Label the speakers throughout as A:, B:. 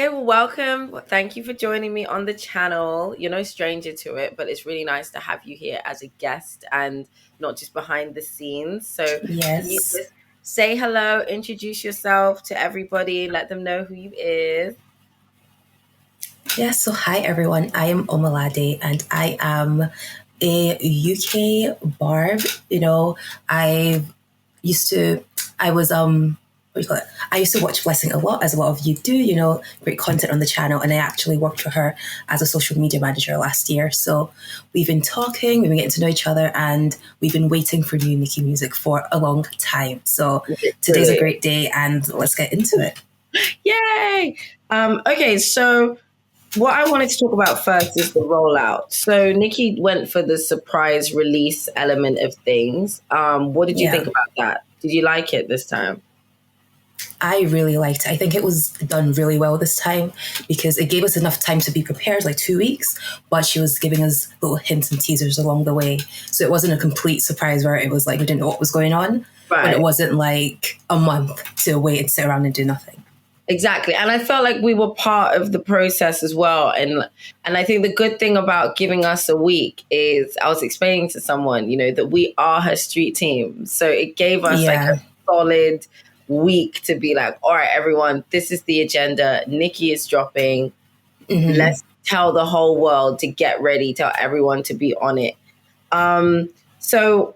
A: Hey, welcome. Thank you for joining me on the channel. You're no stranger to it, but it's really nice to have you here as a guest and not just behind the scenes. So, can you
B: Yes.
A: just say hello, introduce yourself to everybody, let them know who you is?
B: Yeah, so hi everyone. I am Omolade and I am a UK barb. I used to I was what do you call it? I used to watch Blessing a lot, as a lot of you do, great content on the channel, and I actually worked with her as a social media manager last year. So we've been talking, we've been getting to know each other, and we've been waiting for new Nicki music for a long time. So today's a
A: Brilliant.
B: great day and let's get into it.
A: Yay! Okay, so what I wanted to talk about first is the rollout. So Nikki went for the surprise release element of things. What did you think
B: Yeah.
A: about that? Did you like it this time?
B: I really liked it. I think it was done really well this time because it gave us enough time to be prepared, like 2 weeks, but she was giving us little hints and teasers along the way. So it wasn't a complete surprise where it was like we didn't know what was going on, but it
A: Right.
B: wasn't like a month to wait and sit around and do nothing.
A: Exactly. And I felt like we were part of the process as well. And I think the good thing about giving us a week is I was explaining to someone, that we are her street team. So it gave us like a
B: Yeah.
A: solid week to be like, all right, everyone, this is the agenda. Nikki is dropping.
B: Hmm.
A: Let's tell the whole world to get ready, tell everyone to be on it. So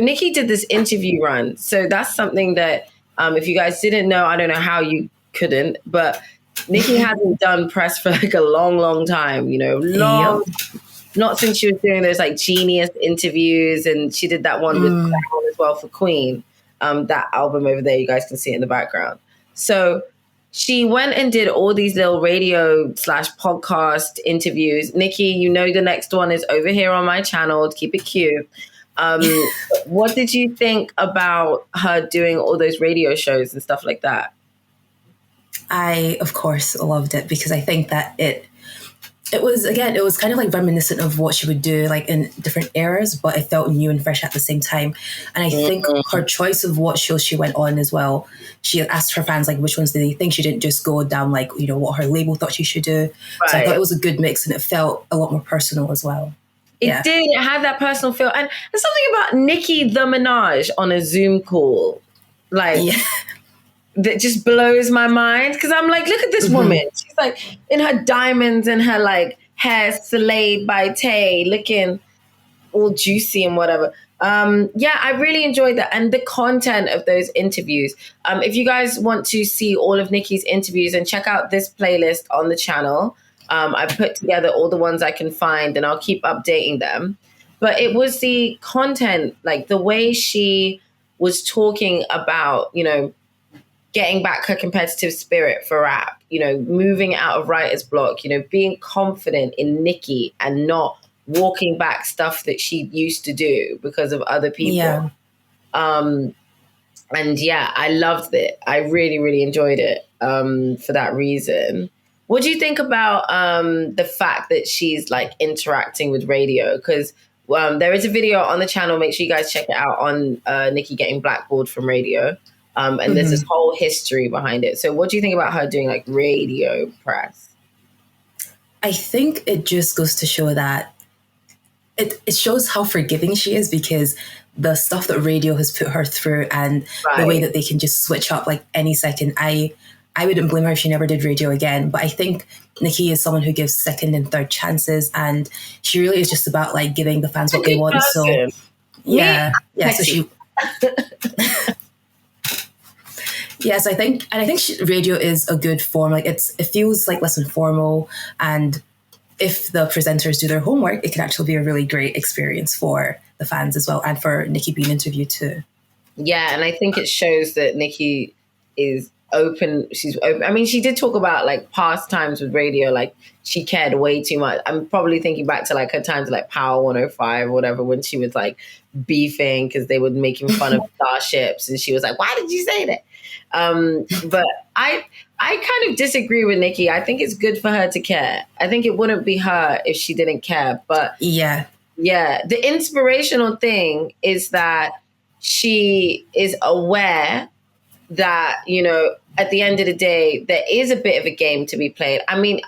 A: Nikki did this interview run. So that's something that if you guys didn't know, I don't know how you couldn't, but Nikki hasn't done press for like a long, long time,
B: Yep.
A: long, not since she was doing those like genius interviews, and she did that one with
B: Mm.
A: Crown as well for Queen. That album over there, you guys can see it in the background. So she went and did all these little radio/podcast interviews. Nikki, the next one is over here on my channel. Keep it cute. What did you think about her doing all those radio shows and stuff like that?
B: I, of course, loved it because I think that it was kind of like reminiscent of what she would do like in different eras, but it felt new and fresh at the same time. And I think her choice of what shows she went on as well, she asked her fans like which ones did they think. She didn't just go down like, what her label thought she should do. So I thought
A: Right.
B: it was a good mix and it felt a lot more personal as well.
A: It
B: Yeah.
A: did. It had that personal feel. And there's something about Nicki the Minaj on a Zoom call. Like,
B: Yeah.
A: that just blows my mind because I'm like, look at this woman.
B: Hmm.
A: She's like in her diamonds and her like hair slayed by Tay, looking all juicy and whatever. Yeah, I really enjoyed that and the content of those interviews. If you guys want to see all of Nikki's interviews and check out this playlist on the channel, I put together all the ones I can find and I'll keep updating them. But it was the content, like the way she was talking about, getting back her competitive spirit for rap, moving out of writer's block, being confident in Nikki and not walking back stuff that she used to do because of other people.
B: Yeah.
A: Um, and yeah, I loved it. I really, really enjoyed it for that reason. What do you think about the fact that she's like interacting with radio? Because there is a video on the channel. Make sure you guys check it out on Nikki getting blackballed from radio. And there's this
B: Hmm.
A: whole history behind it. So, what do you think about her doing like radio press?
B: I think it just goes to show that it shows how forgiving she is because the stuff that radio has put her through and the way
A: Right.
B: that they can just switch up like any second. I wouldn't blame her if she never did radio again. But I think Nikki is someone who gives second and third chances, and she really is just about like giving the fans
A: A
B: what they
A: good
B: want. So
A: person. Me,
B: yeah, yeah. So
A: petty.
B: she, yes, I think radio is a good form. Like it feels like less informal, and if the presenters do their homework, it can actually be a really great experience for the fans as well, and for Nikki being interviewed too.
A: Yeah, and I think it shows that Nikki is open. She's open. I mean, she did talk about like past times with radio, like she cared way too much. I'm probably thinking back to like her times like Power 105 or whatever when she was like beefing because they were making fun of starships, and she was like, "Why did you say that?" But I kind of disagree with Nikki. I think it's good for her to care. I think it wouldn't be her if she didn't care. But
B: Yeah.
A: yeah, the inspirational thing is that she is aware that, you know, at the end of the day, there is a bit of a game to be played. I mean,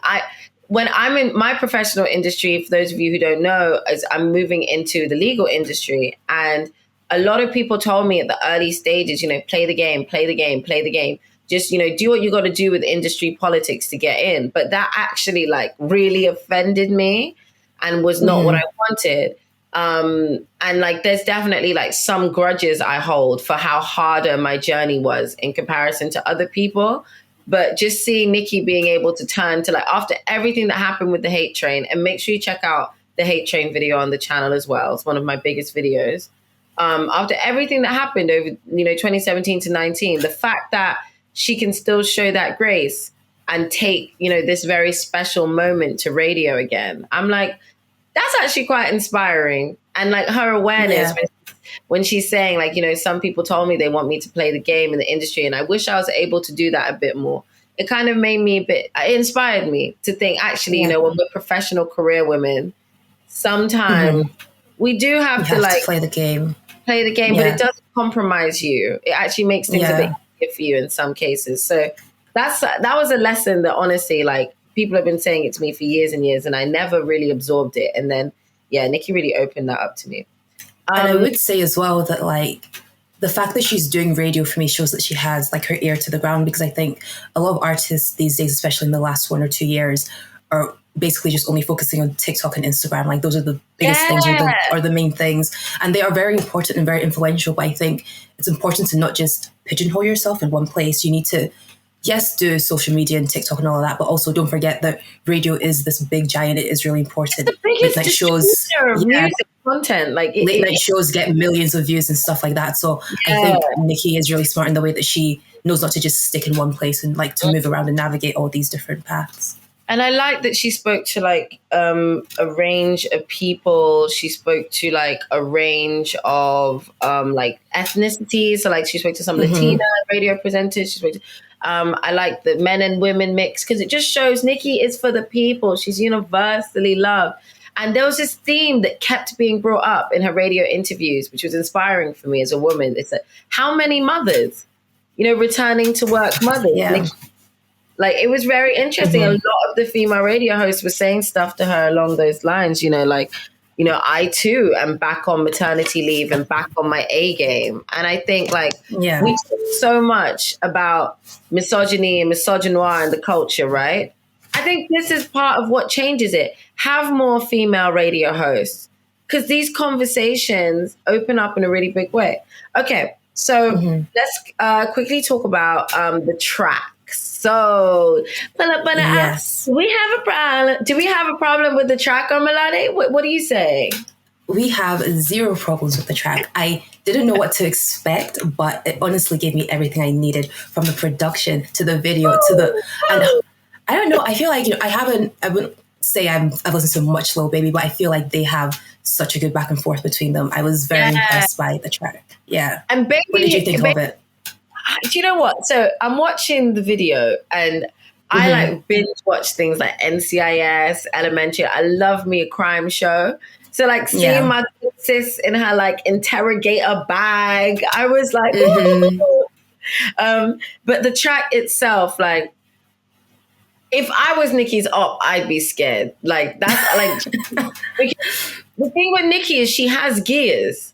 A: when I'm in my professional industry, for those of you who don't know, is I'm moving into the legal industry. And a lot of people told me at the early stages, you know, play the game, play the game, play the game. Just, you know, do what you got to do with industry politics to get in. But that actually like really offended me and was not what I wanted. And like, there's definitely like some grudges I hold for how harder my journey was in comparison to other people. But just seeing Nicki being able to turn to like, after everything that happened with the hate train, and make sure you check out the hate train video on the channel as well. It's one of my biggest videos. After everything that happened over, you know, 2017 to 19, the fact that she can still show that grace and take, you know, this very special moment to radio again. I'm like, that's actually quite inspiring. And like her awareness when she's saying like, you know, some people told me they want me to play the game in the industry, and I wish I was able to do that a bit more. It kind of made me it inspired me to think, actually, you know, when we're professional career women, sometimes we do have to
B: play the game,
A: but it doesn't compromise you. It actually makes things a bit easier for you in some cases. So that was a lesson that honestly, like, people have been saying it to me for years and years, and I never really absorbed it. And then, Nicki really opened that up to me.
B: And I would say as well that, like, the fact that she's doing radio for me shows that she has, like, her ear to the ground, because I think a lot of artists these days, especially in the last 1 or 2 years, are basically just only focusing on TikTok and Instagram. Like, those are the biggest things or the main things. And they are very important and very influential. But I think it's important to not just pigeonhole yourself in one place. You need to, yes, do social media and TikTok and all of that, but also don't forget that radio is this big giant. It is really important.
A: It's the biggest
B: late night shows,
A: music content. Like
B: late night shows get millions of views and stuff like that. So I think Nicki is really smart in the way that she knows not to just stick in one place and like to move around and navigate all these different paths.
A: And I like that she spoke to like a range of people. She spoke to like a range of like ethnicities. So like she spoke to some Latina radio presenters. She spoke to, I like the men and women mix, because it just shows Nicki is for the people. She's universally loved. And there was this theme that kept being brought up in her radio interviews, which was inspiring for me as a woman. It's like, how many mothers, you know, returning to work mothers?
B: Yeah.
A: Like, it was very interesting. A lot of the female radio hosts were saying stuff to her along those lines, you know, like, you know, I too am back on maternity leave and back on my A game. And I think like we talk so much about misogyny and misogynoir in the culture, right? I think this is part of what changes it. Have more female radio hosts, because these conversations open up in a really big way. Okay, so let's quickly talk about the track. So, yes. We have a problem. Do we have a problem with the track, Omolade? What do you say?
B: We have zero problems with the track. I didn't know what to expect, but it honestly gave me everything I needed, from the production to the video to the. And I don't know. I feel like, you know, I wouldn't say I've listened to much Lil Baby, but I feel like they have such a good back and forth between them. I was very impressed by the track. Yeah.
A: And Baby,
B: what did you think of it?
A: Do you know what? So I'm watching the video, and I like binge watch things like NCIS, Elementary. I love me a crime show. So like seeing my sis in her like interrogator bag, I was like, but the track itself, like, if I was Nicki's op, I'd be scared. Like, that's like, the thing with Nicki is she has gears.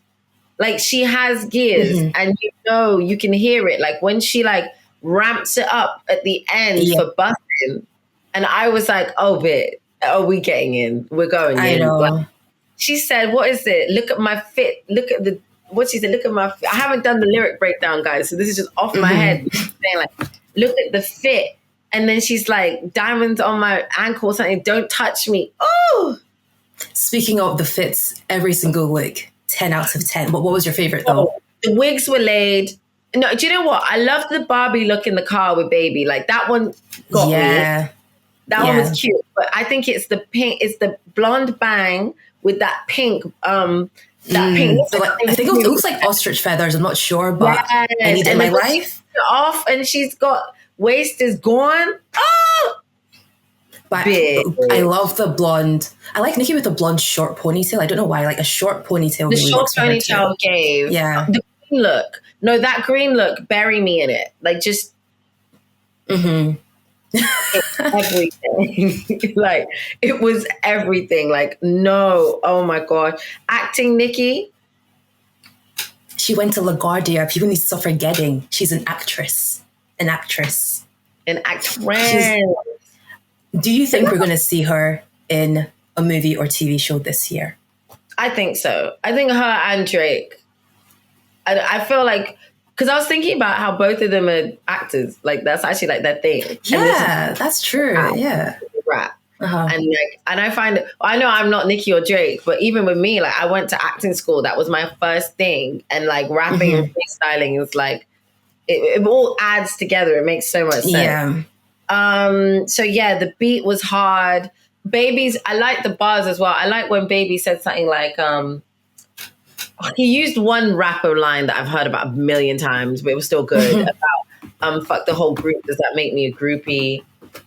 A: Like, she has gears, and you know, you can hear it. Like, when she like ramps it up at the end for busting, and I was like, oh, bit, are we getting in? We're going in.
B: I know.
A: Like, she said, what is it? Look at my fit. Look at the, what she said, look at my fit. I haven't done the lyric breakdown, guys, so this is just off my head. She's saying like, look at the fit. And then she's like, diamonds on my ankle or something, don't touch me. Oh!
B: Speaking of the fits, every single look, 10 out of 10. But what was your favorite though?
A: The wigs were laid. No, do you know what? I loved the Barbie look in the car with Baby. Like, that one got me. That one was cute. But I think it's the pink, it's the blonde bang with that pink, pink.
B: So like, I think it looks like ostrich feathers. I'm not sure, but I need it in my life.
A: Off, and she's got, waist is gone. Oh!
B: But I love the blonde. I like Nicki with a blonde short ponytail. I don't know why. Like, a short ponytail.
A: The
B: really
A: short
B: works for her
A: ponytail
B: too.
A: gave.
B: Yeah.
A: The look. No, that green look, bury me in it. Like just
B: Mm-hmm.
A: everything. Like it was everything. Like, no, oh my God. Acting Nicki,
B: She went to LaGuardia. People need to stop forgetting. She's an actress. An actress.
A: an
B: She's.
A: actress.
B: Do you think we're going to see her in a movie or TV show this year?
A: I think so. I think her and Drake. I feel like, because I was thinking about how both of them are actors. Like that's actually like their thing.
B: Yeah, that's true. Yeah.
A: Rap.
B: Uh-huh.
A: And I find, I know I'm not Nicki or Drake, but even with me, like I went to acting school. That was my first thing. And like rapping and freestyling is like, it all adds together. It makes so much sense.
B: Yeah.
A: So yeah, the beat was hard. Baby's, I like the bars as well. I like when Baby said something like, he used one rapper line that I've heard about a million times, but it was still good about, fuck the whole group. Does that make me a groupie?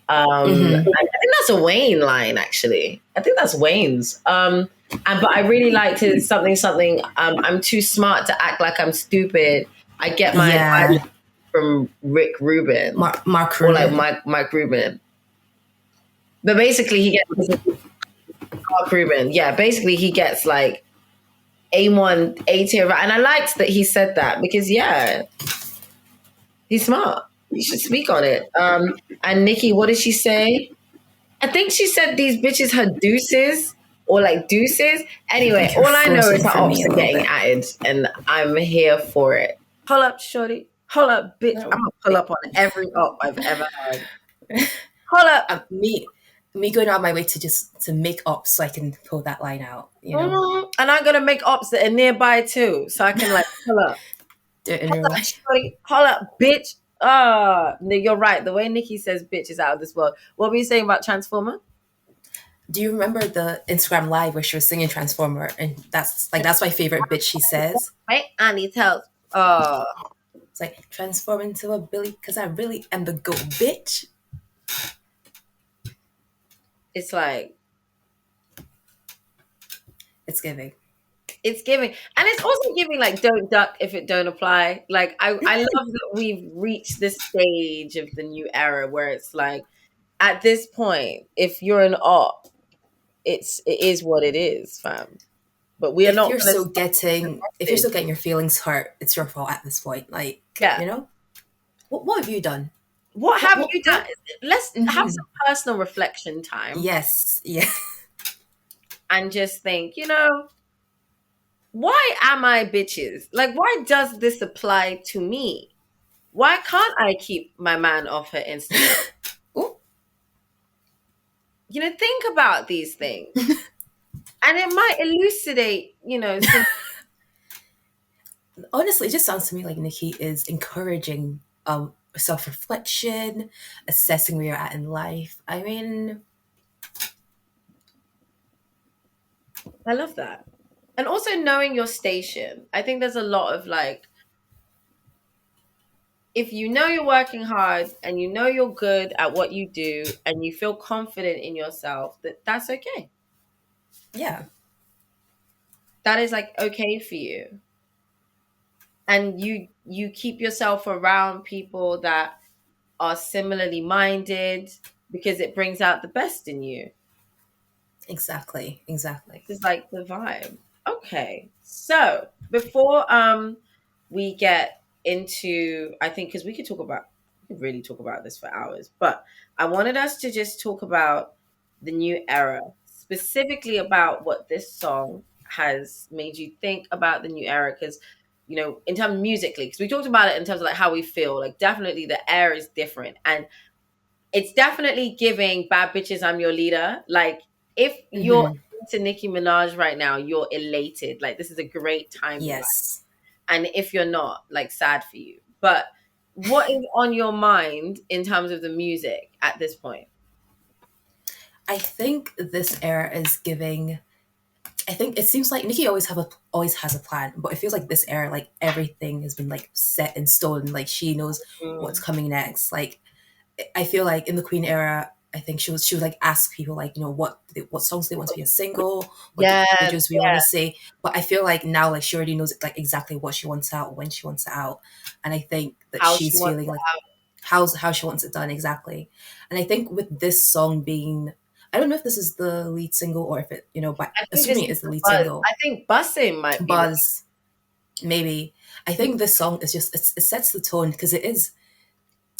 A: I think that's a Wayne line, actually. I think that's Wayne's. But I really liked his something. I'm too smart to act like I'm stupid. I get my advice from Rick Rubin.
B: Mark
A: Or
B: Rubin.
A: like Mike Rubin. But basically he gets Mark Rubin. Yeah, basically he gets like A1, A tier. And I liked that he said that because yeah, he's smart. You should speak on it. And Nicki, what did she say? I think she said these bitches her deuces or like deuces. Anyway, all I know is her ops are getting added and I'm here for it. Hold up, shorty. Hold up, bitch. I'm gonna pull up on every op I've ever had. Hold up.
B: Me going out of my way to make ops so I can pull that line out, you know.
A: And I'm gonna make ops that are nearby too, so I can like pull up.
B: Do it in real life.
A: Hold up, bitch. You're right. The way Nicki says bitch is out of this world. What were you saying about Transformer?
B: Do you remember the Instagram live where she was singing Transformer? And that's my favorite bitch she says.
A: Right? Annie tells.
B: It's like, transform into a Billy because I really am the GOAT, bitch.
A: It's like,
B: it's giving.
A: It's giving. And it's also giving like don't duck if it don't apply. Like I love that we've reached this stage of the new era where it's like at this point, if you're an op, it is what it is, fam. But we are
B: if
A: not
B: you're still getting your feelings hurt, it's your fault at this point. Like, you know? What have you done?
A: What have you done? Let's have some personal reflection time.
B: Yes. Yeah.
A: And just think, you know, why am I bitches? Like, why does this apply to me? Why can't I keep my man off her Instagram? You know, think about these things. And it might elucidate, you know.
B: Honestly, it just sounds to me like Nicki is encouraging self-reflection, assessing where you're at in life. I mean,
A: I love that. And also knowing your station. I think there's a lot of like, if you know you're working hard and you know you're good at what you do and you feel confident in yourself, that's okay.
B: Yeah.
A: That is like okay for you. And you keep yourself around people that are similarly minded because it brings out the best in you.
B: Exactly.
A: It's like the vibe. Okay. So before we get into, I think, because we could really talk about this for hours, but I wanted us to just talk about the new era, specifically about what this song has made you think about the new era. Because, you know, in terms of musically, because we talked about it in terms of like how we feel, like definitely the air is different. And it's definitely giving bad bitches, I'm your leader. Like if you're into Nicki Minaj right now, you're elated. Like this is a great time.
B: Yes.
A: And if you're not, like sad for you. But what is on your mind in terms of the music at this point?
B: I think this era is giving. I think it seems like Nicki always has a plan, but it feels like this era, like everything has been like set in stone. Like she knows what's coming next. Like I feel like in the Queen era, I think she would like ask people like, what songs they want to be a single, what
A: Yeah,
B: videos we want to see. But I feel like now like she already knows like exactly what she wants out, when she wants it out, and I think that
A: how she
B: she's
A: wants
B: feeling
A: to
B: like
A: have.
B: how she wants it done exactly. And I think with this song being, I don't know if this is the lead single or if it, but
A: I think this
B: assuming
A: is
B: it's the
A: the
B: lead
A: buzz.
B: single,
A: I think Bussing might be the
B: Buzz, maybe. I think this song is just it sets the tone because it is,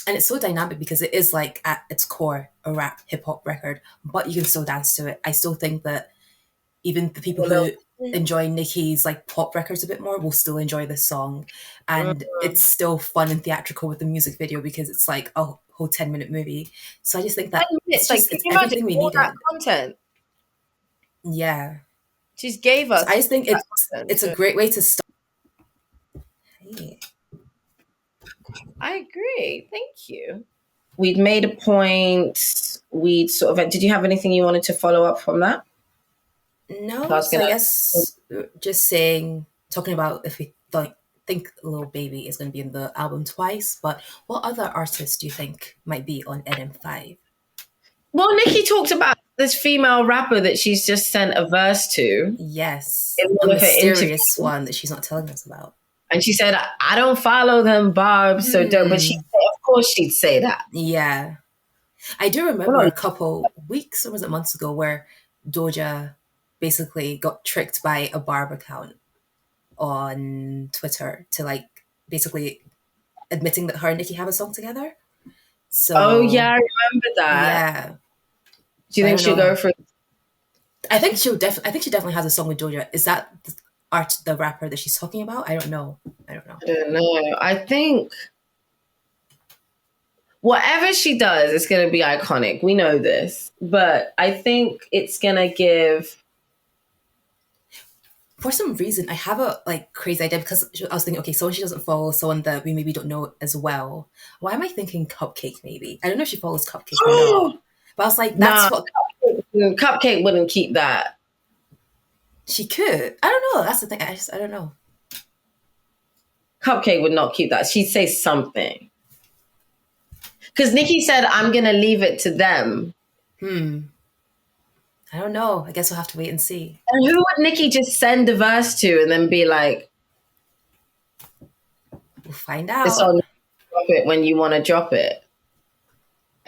B: and it's so dynamic because it is like at its core a rap hip hop record, but you can still dance to it. I still think that even the people
A: little.
B: who enjoy Nicki's like pop records a bit more will still enjoy this song, and it's still fun and theatrical with the music video because it's like a whole 10-minute movie. So I just think that it's
A: Like,
B: just
A: can
B: it's
A: you imagine
B: everything we
A: all that
B: needed.
A: content?
B: Yeah.
A: She just gave
B: So I
A: us
B: just think
A: that
B: it's a
A: content.
B: great way to start. Hey.
A: I agree. Thank you. We'd made a point. We'd sort of. Did you have anything you wanted to follow up from that? I
B: No,
A: was
B: so I
A: gonna.
B: guess just saying, talking about if we think Lil Baby is going to be in the album twice, but what other artists do you think might be on NM5?
A: Well, Nicki talked about this female rapper that she's just sent a verse to
B: Yes,
A: in
B: a
A: one of her
B: mysterious
A: interviews,
B: one that she's not telling us about.
A: and she said, "I don't follow them, Barb, so don't." But she, of course, she'd say that.
B: Yeah, I do remember
A: Well,
B: a couple weeks or was it months ago where Doja basically got tricked by a Barb account on Twitter to like basically admitting that her and Nicki have a song together.
A: oh
B: So
A: yeah, I remember that.
B: yeah.
A: Do you
B: So I
A: think
B: don't
A: she'll go
B: know.
A: for?
B: I think I think she definitely has a song with Doja. Is that the rapper that she's talking about? I don't know. I don't know.
A: I don't know. I think whatever she does, it's going to be iconic. We know this, but I think it's going to give.
B: For some reason, I have a like crazy idea because I was thinking, okay, someone she doesn't follow, someone that we maybe don't know as well. Why am I thinking Cupcake? Maybe I don't know if she follows Cupcake or not. But I was like,
A: Nah,
B: that's what
A: Cupcake wouldn't keep that.
B: she could. I don't know. That's the thing. I don't know.
A: Cupcake would not keep that. She'd say something. Because Nicki said, I'm going to leave it to them.
B: I don't know. I guess we'll have to wait and see.
A: And who would Nicki just send the verse to and then be like,
B: We'll find
A: this
B: out.
A: song, drop it when you want to drop it?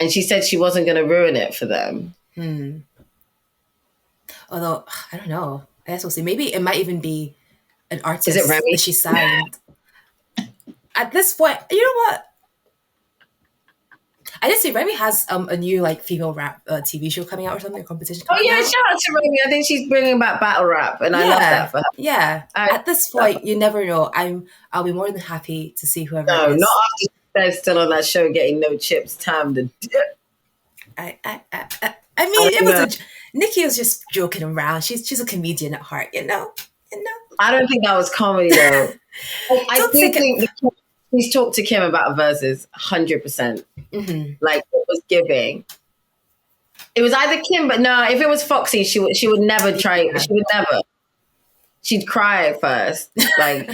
A: And she said she wasn't going to ruin it for them.
B: Although I don't know. I guess we'll see. Maybe it might even be an
A: Is it
B: artist that
A: Remy?
B: she signed. At this point, you know what? I did see Remy has a new like female rap TV show coming out or something, a competition
A: Oh,
B: coming
A: yeah,
B: out.
A: shout out to Remy. I think she's bringing back battle rap, and I love that for her.
B: Yeah. At this point, you never know. I'll be more than happy to see whoever
A: No,
B: it is.
A: not after she's still on that show getting no chips. Time to dip.
B: I mean, it was Nicki was just joking around. She's a comedian at heart, you know.
A: I don't think that was comedy though. I do think he's talked to Kim about verses 100%. Like it was giving. It was either Kim, but no, if it was Foxy, she would never try. Yeah. She would never. She'd cry at first. Like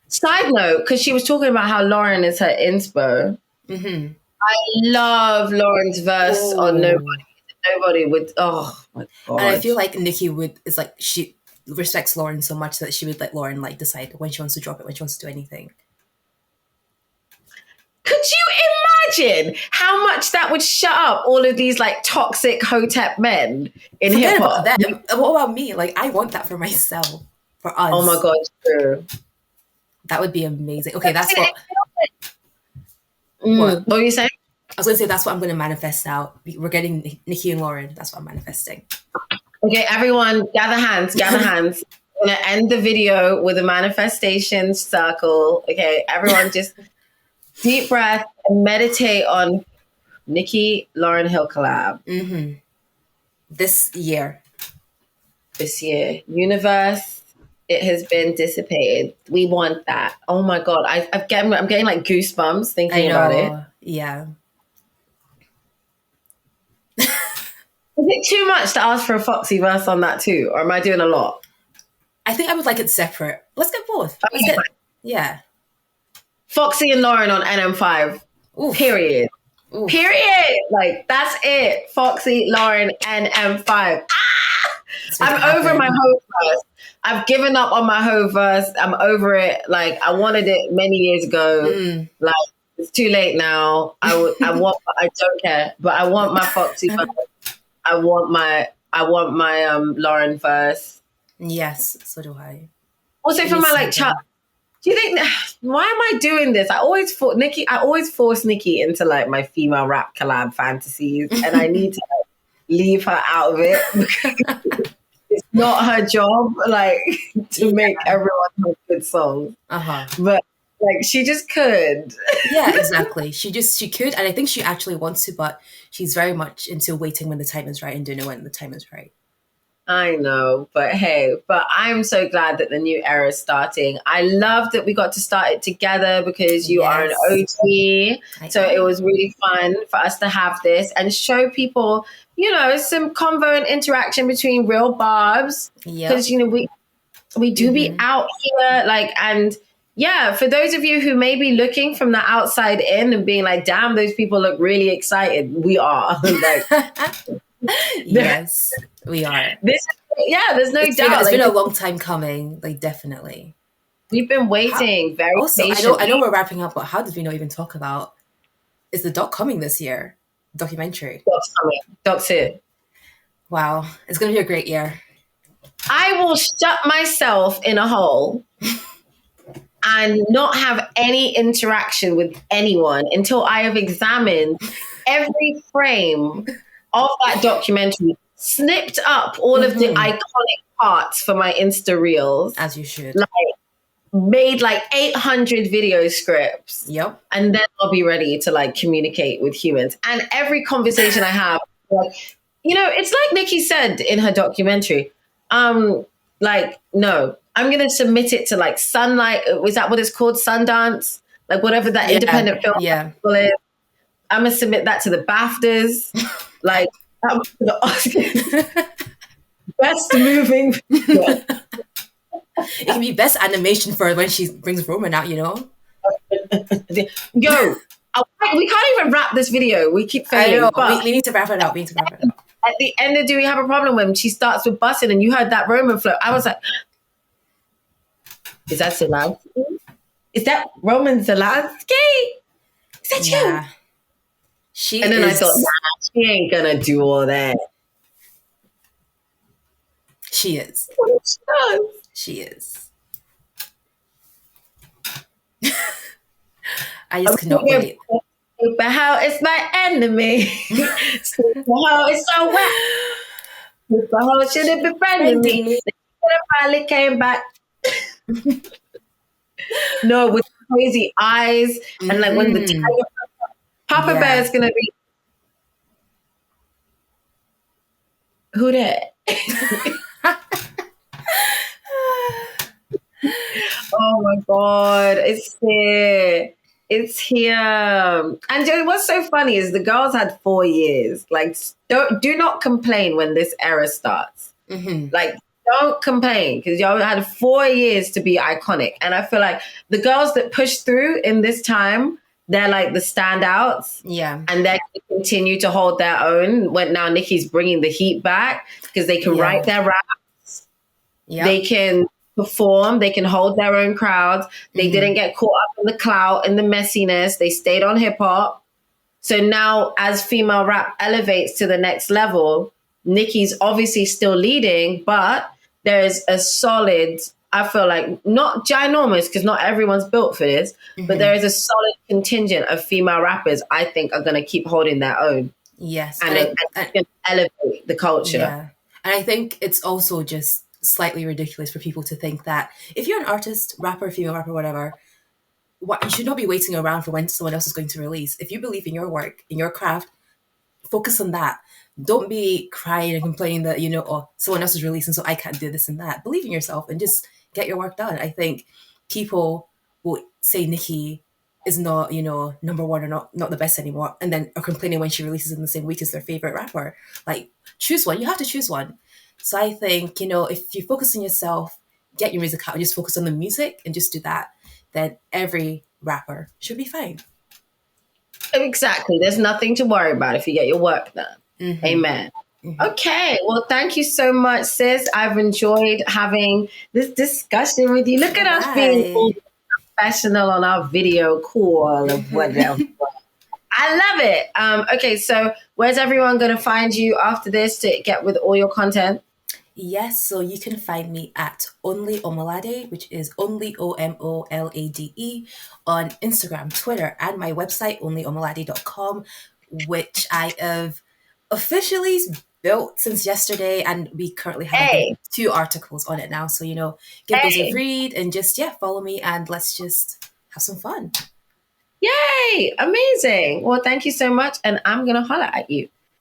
A: side note, because she was talking about how Lauren is her inspo. I love Lauren's verse on Nobody. Nobody would. Oh my god!
B: And I feel like Nicki is like she respects Lauren so much that she would let Lauren like decide when she wants to drop it, when she wants to do anything.
A: Could you imagine how much that would shut up all of these like toxic hotep men in hip hop?
B: Forget about them. What about me? Like I want that for myself, for us.
A: Oh my god, true.
B: That would be amazing. Okay, that's what.
A: What were you saying?
B: I was going to say that's what I'm going to manifest now. We're getting Nicki and Lauren. That's what I'm manifesting.
A: Okay, everyone, gather hands, gather hands. I'm going to end the video with a manifestation circle. Okay, everyone just deep breath and meditate on Nicki Lauren Hill collab.
B: This year.
A: Universe, it has been dissipated. We want that. Oh my God. I'm getting like goosebumps thinking about it.
B: Yeah.
A: Is it too much to ask for a Foxy verse on that too? Or am I doing a lot?
B: I think I would like it separate. Let's get both. Yeah.
A: Foxy and Lauren on NM5.
B: Oof.
A: Period.
B: Oof.
A: Period. Like, that's it. Foxy, Lauren, and M5.
B: Let's make it
A: I'm over my
B: happen.
A: hoe verse. I've given up on my hoe verse. I'm over it. Like, I wanted it many years ago.
B: Mm.
A: Like, it's too late now. I don't care, but I want my Foxy verse. I want my Lauren verse.
B: Yes, so do I.
A: Also
B: It
A: for
B: needs
A: my
B: to
A: like chat.
B: happen.
A: Do you think why am I doing this? I always force Nicki into like my female rap collab fantasies, and I need to like, leave her out of it because it's not her job like to make everyone have good songs.
B: Uh-huh.
A: But like she just could.
B: Yeah, exactly. She could, and I think she actually wants to, but she's very much into waiting when the time is right and doing it when the time is right.
A: I know, but hey, but I'm so glad that the new era is starting. I love that we got to start it together because you are an
B: Yes,
A: OG.
B: I
A: So it
B: am.
A: was really fun for us to have this and show people, some convo and interaction between real barbs.
B: Yep.
A: Because, we do be out here, like, and yeah, for those of you who may be looking from the outside in and being like, damn, those people look really excited. We are. Like,
B: Yes, we are.
A: there's no
B: It's been
A: doubt.
B: it's been
A: Like,
B: a long time coming, like definitely.
A: we've been
B: How
A: waiting very
B: also I know
A: patiently.
B: we're wrapping up, but how did we not even talk about is the doc coming this year? Documentary.
A: Doc's coming. Doc's here.
B: Wow, it's gonna be a great year.
A: I will shut myself in a hole and not have any interaction with anyone until I have examined every frame of that documentary, snipped up all of the iconic parts for my Insta reels,
B: As you should.
A: like made like 800 video scripts,
B: Yep.
A: and then I'll be ready to like communicate with humans. And every conversation I have, like, it's like Nicki said in her documentary. Like, no, I'm gonna submit it to like Sunlight. Was that what it's called? Sundance, like whatever that
B: Yeah.
A: independent film
B: Yeah.
A: festival is. I'm gonna submit that to the BAFTAs, like the Oscars, best moving. Yeah.
B: It can be best animation for when she brings Roman out,
A: Yo, we can't even wrap this video. We keep
B: I
A: failing,
B: know.
A: but
B: We need to wrap it up. We need to wrap it up.
A: at the end of Do We Have a Problem when she starts with busting and you heard that Roman flow, I was like, is that Zelensky? Is that Roman Zelensky? Is that
B: Yeah.
A: you?
B: She
A: And then I
B: is.
A: thought, nah, she ain't gonna do all that.
B: She is.
A: What she does.
B: She is. I just could not wait.
A: But how it's my enemy. How it's so wet. But how should it be friending me? They finally came back. No, with crazy eyes and like when the tiger Papa
B: Yeah.
A: Bear is gonna be who that? Oh my god, it's here. It's here. And what's so funny is the girls had 4 years. Like, do not complain when this era starts. Like, don't complain because y'all had 4 years to be iconic. And I feel like the girls that push through in this time, they're like the standouts.
B: Yeah.
A: And they're going to continue to hold their own when now Nicki's bringing the heat back because they can write their raps.
B: Yeah.
A: They can perform. They can hold their own crowds. They didn't get caught up in the clout and the messiness. They stayed on hip hop. So now as female rap elevates to the next level, Nicki's obviously still leading, but there's a solid, I feel like, not ginormous because not everyone's built for this, but there is a solid contingent of female rappers I think are going to keep holding their own.
B: Yes.
A: And elevate the culture.
B: Yeah. And I think it's also just slightly ridiculous for people to think that if you're an artist, rapper, female rapper, whatever, you should not be waiting around for when someone else is going to release. If you believe in your work, in your craft, focus on that. Don't be crying and complaining that, oh, someone else is releasing, so I can't do this and that. Believe in yourself and just get your work done. I think people will say Nicki is not, number one or not the best anymore, and then are complaining when she releases in the same week as their favorite rapper. Like, choose one. You have to choose one. So I think, if you focus on yourself, get your music out, and just focus on the music and just do that, then every rapper should be fine.
A: Exactly. There's nothing to worry about if you get your work done.
B: Mm-hmm.
A: Amen.
B: Mm-hmm.
A: Okay. Well, thank you so much, sis. I've enjoyed having this discussion with you. Look at us being all
B: Bye.
A: professional on our video call of whatever. I love it. Okay, so where's everyone going to find you after this to get with all your content?
B: Yes, so you can find me at Only Omolade, which is Only OMOLADE, on Instagram, Twitter, and my website, onlyomolade.com, which I have officially built since yesterday. And we currently have, I think,
A: Hey,
B: 2 articles on it now. So, give those a
A: hey,
B: read and just, yeah, follow me and let's just have some fun.
A: yay, amazing. Well, thank you so much, and I'm going to holler at you.